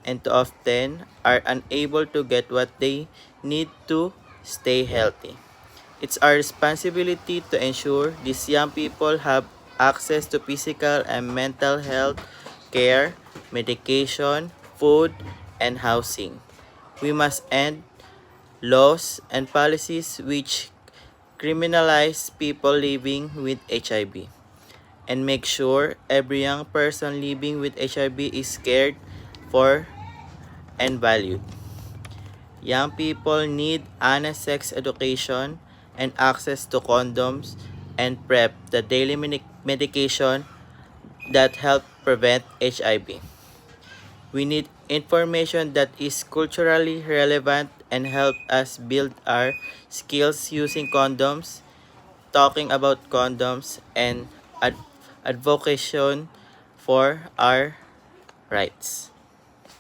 and too often are unable to get what they need to stay healthy. It's our responsibility to ensure these young people have access to physical and mental health care, medication, food, and housing. We must end laws and policies which criminalize people living with HIV and make sure every young person living with HIV is cared for and valued. Young people need honest sex education and access to condoms and PrEP, the daily medication that help prevent HIV. We need information that is culturally relevant and help us build our skills using condoms, talking about condoms, and advocation for our rights.